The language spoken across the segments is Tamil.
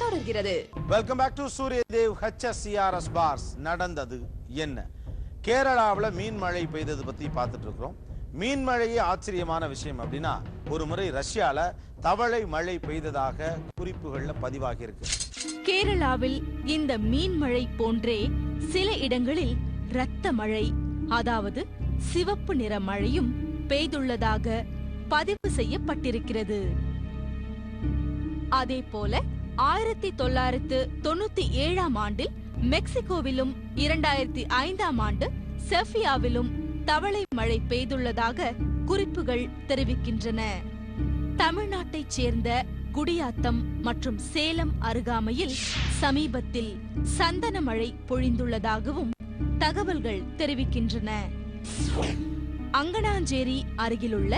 தொடர்கிறது. Welcome back to Suryadev HSCRS பார்ஸ். நடந்தது என்ன? கேரளாவில் மீன் மழை பெய்தது பத்தி பார்த்துட்டு இருக்கிறோம். மீன் மழையே ஆச்சரியமான விஷயம் அப்படின்னா, ஒரு முறை ரஷ்யால தவளை மழை பெய்ததாக குறிப்புகள்ல பதிவாகி இருக்கு. கேரளாவில் இந்த மீன் மழை போன்றே சில இடங்களில் இரத்த மழை, அதாவது சிவப்பு நிற மழையும் பெய்துள்ளதாக பதிவு செய்யப்பட்டிருக்கிறது. அதேபோல 1997 ஆண்டில் மெக்சிகோவிலும் 2005 ஆண்டு செர்பியாவிலும் தவளை மழை பெய்துள்ளதாக குறிப்புகள் தெரிவிக்கின்றன. தமிழ்நாட்டைச் சேர்ந்த குடியாத்தம் மற்றும் சேலம் அருகாமையில் சமீபத்தில் சந்தன மழை பொழிந்துள்ளதாகவும் தகவல்கள் தெரிவிக்கின்றன. அங்கனாஞ்சேரி அருகிலுள்ள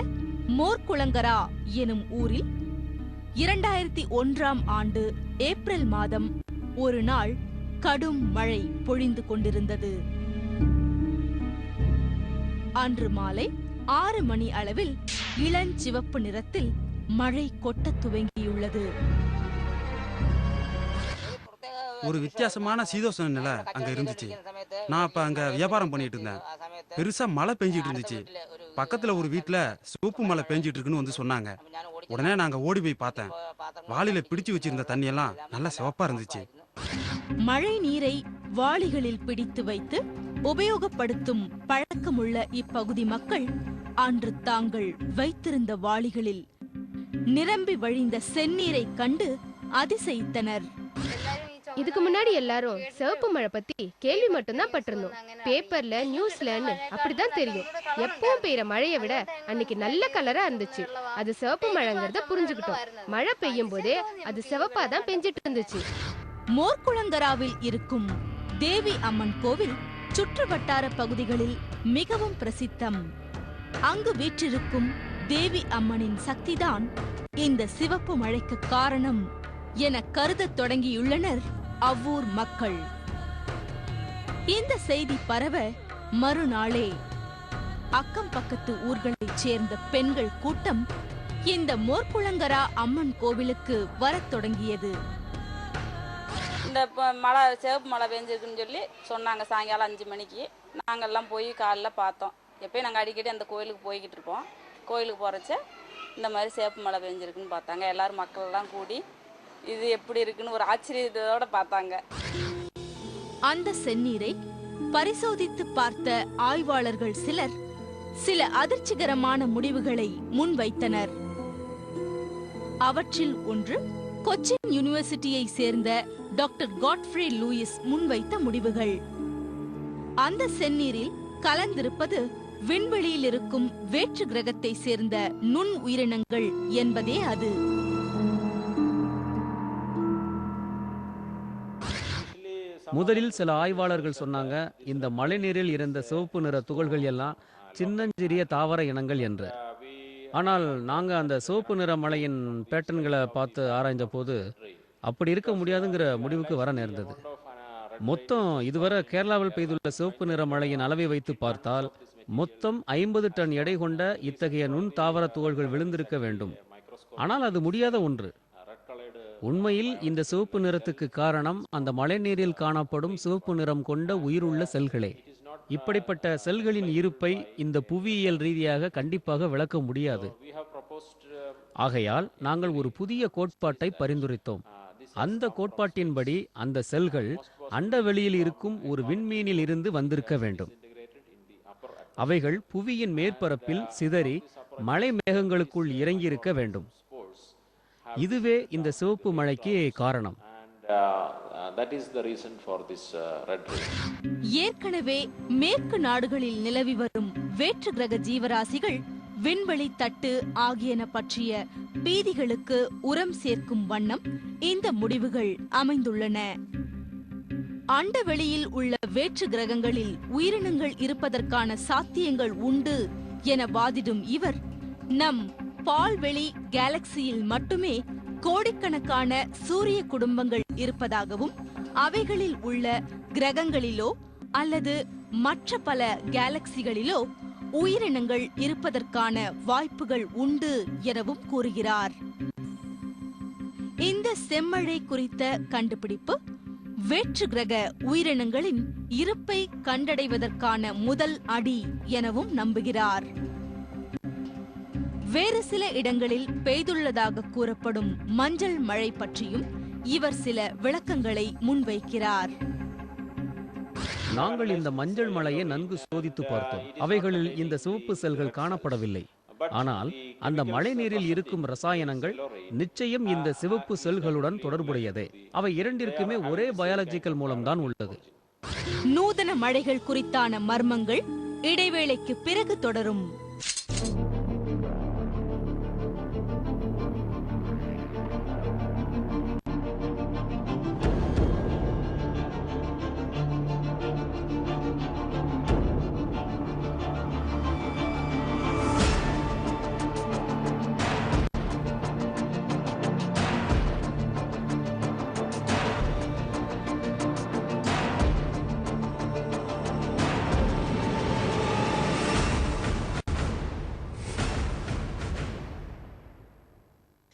மோர்குளங்கரா எனும் ஊரில் 2001 ஆண்டு ஏப்ரல் மாதம் ஒரு நாள் கடும் மழை பொழிந்து கொண்டிருந்தது. அன்று மாலை 6 மணி அளவில் இளஞ்சிவப்பு நிறத்தில் மழை கொட்டத் துவங்கியுள்ளது. ஒரு வித்தியாசமான சீதோஷண நிலை அங்க இருந்துச்சு. நான் அப்ப அங்க வியாபாரம் பண்ணிட்டு இருந்தேன். பெருசா மழை பெஞ்சிட்டு இருந்துச்சு. பக்கத்துல ஒரு வீட்டுல சோப்பு மழை பெஞ்சிட்டு இருக்குன்னு வந்து சொன்னாங்க. உடனே நாங்க ஓடி போய் பார்த்தேன். வாளியில பிடிச்சு வச்சிருந்த தண்ணி எல்லாம் நல்லா சிவப்பா இருந்துச்சு. மழை நீரை வாளிகளில் பிடித்து வைத்து உபயோகப்படுத்தும் பழக்கமுள்ள இப்பகுதி மக்கள் அன்று தாங்கள் வைத்திருந்த வாளிகளில் நிரம்பி வழிந்த செந்நீரை கண்டு அதிசயித்தனர். இதுக்கு முன்னாடி எல்லாரும் சிவப்பு மழை பத்தி கேள்வி மட்டும்தான் பட்டிருந்தோம். பேப்பர்ல நியூஸ்லன்னு அப்படிதான் தெரியும். எப்பவும் பெய்யற மழையை விட அன்னைக்கு நல்ல கலரா இருந்துச்சு. அது சிவப்பு மழைங்கிறத புரிஞ்சுக்கிட்டோம். மழை பெய்யும் போதே அது சிவப்பா தான் பெஞ்சிட்டு இருந்துச்சு. மோர்குளங்கராவில் இருக்கும் தேவி அம்மன் கோவில் சுற்று வட்டார பகுதிகளில் மிகவும் பிரசித்தம். அங்கு வீற்றிருக்கும் தேவி அம்மனின் சக்திதான் இந்த சிவப்பு மழைக்கு காரணம் என கருதத் தொடங்கியுள்ளனர் அவ்வூர் மக்கள். இந்த செய்தி பரவ மறுநாளே அக்கம் பக்கத்து ஊர்களைச் சேர்ந்த பெண்கள் கூட்டம் இந்த மோர்குளங்கரா அம்மன் கோவிலுக்கு வரத் தொடங்கியது. இந்த மழை சிவப்பு மழை பெஞ்சிருக்குன்னு சொல்லி சொன்னாங்க. சாயங்காலம் 5 மணிக்கு நாங்கள்லாம் போய் காலைல பார்த்தோம். எப்பயும் நாங்கள் அடிக்கடி அந்த கோயிலுக்கு போய்கிட்டு இருப்போம். கோயிலுக்கு போகிறச்ச இந்த மாதிரி சிவப்பு மழை பெஞ்சிருக்குன்னு பார்த்தாங்க. எல்லாரும் மக்கள்லாம் கூடி இது எப்படி இருக்குன்னு ஒரு ஆச்சரியத்தோட பார்த்தாங்க. அந்த செந்நீரை பரிசோதித்து பார்த்த ஆய்வாளர்கள் சிலர் சில அதிர்ச்சிகரமான முடிவுகளை முன்வைத்தனர். அவற்றில் ஒன்று கொச்சின் யூனிவர்சிட்டியை சேர்ந்த டாக்டர் காட்ஃப்ரே லூயிஸ் முன்வைத்த முடிவுகள். அந்த செந்நீரில் கலந்திருப்பது விண்வெளியில் இருக்கும் வேற்று கிரகத்தை சேர்ந்த நுண் உயிரினங்கள் என்பதே அது. முதலில் சில ஆய்வாளர்கள் சொன்னாங்க, இந்த மழை நீரில் இருந்த சிவப்பு நிற துகள்கள் எல்லாம் சின்னஞ்சிறிய தாவர இனங்கள் என்று. ஆனால் நாங்க அந்த சிவப்பு நிற மழையின் பேட்டர்ன்களை பார்த்து ஆராய்ந்த போது அப்படி இருக்க முடியாதுங்கிற முடிவுக்கு வர நேர்ந்தது. மொத்தம் இதுவரை கேரளாவில் பெய்துள்ள சிவப்பு நிற மழையின் அளவை வைத்து பார்த்தால் மொத்தம் 50 டன் எடை கொண்ட இத்தகைய நுண் தாவர துகள்கள் விழுந்திருக்க வேண்டும். ஆனால் அது முடியாத ஒன்று. உண்மையில் இந்த சிவப்பு நிறத்துக்கு காரணம் அந்த மழை நீரில் காணப்படும் சிவப்பு நிறம் கொண்ட உயிருள்ள செல்களே. இப்படிப்பட்ட செல்களின் இருப்பை இந்த புவியியல் ரீதியாக கண்டிப்பாக விளக்க முடியாது. ஆகையால் நாங்கள் ஒரு புதிய கோட்பாட்டை பரிந்துரைத்தோம். அந்த கோட்பாட்டின்படி அந்த செல்கள் அண்டவெளியில் இருக்கும் ஒரு விண்மீனில் இருந்து வந்திருக்க வேண்டும். அவைகள் புவியின் மேற்பரப்பில் சிதறி மழை மேகங்களுக்குள் இறங்கியிருக்க வேண்டும். இதுவே இந்த சிவப்பு மழைக்கு காரணம். ஏற்கனவே மேற்கு நாடுகளில் நிலவி வரும் வேற்று கிரக ஜீவராசிகள் விண்வெளி தட்டு ஆகியன பற்றிய பீதிகளுக்கு உரம் சேர்க்கும் வண்ணம் இந்த முடிவுகள் அமைந்துள்ளன. அண்டவெளியில் உள்ள வேற்று கிரகங்களில் உயிரினங்கள் இருப்பதற்கான சாத்தியங்கள் உண்டு என வாதிடும் இவர், நம் பால்வெளி கேலக்சியில் மட்டுமே கோடிக்கணக்கான சூரிய குடும்பங்கள் இருப்பதாகவும் அவைகளில் உள்ள கிரகங்களிலோ அல்லது மற்ற பல கேலக்சிகளிலோ உயிரினங்கள் இருப்பதற்கான வாய்ப்புகள் உண்டு எனவும் கூறுகிறார். இந்த செம்மழை குறித்த கண்டுபிடிப்பு வேற்று கிரக உயிரினங்களின் இருப்பை கண்டடைவதற்கான முதல் அடி எனவும் நம்புகிறார். வேறு சில இடங்களில் பெய்துள்ளதாக கூறப்படும் மஞ்சள் மழை பற்றியும் இவர் சில விளக்கங்களை முன்வைக்கிறார். நாங்கள் இந்த மஞ்சள் மலையை நன்கு சோதித்து பார்த்தோம். அவைகளில் இந்த சிவப்பு செல்கள் காணப்படவில்லை. ஆனால் அந்த மழை நீரில் இருக்கும் ரசாயனங்கள் நிச்சயம் இந்த சிவப்பு செல்களுடன் தொடர்புடையதே. அவை இரண்டிற்குமே ஒரே பயாலஜிக்கல் மூலம்தான் உள்ளது. நூதன மழைகள் குறித்தான மர்மங்கள் இடைவேளைக்கு பிறகு தொடரும்.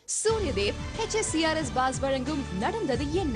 சூரியதேவ் HSCRS பாஸ் வழங்கும் நடந்தது என்ன?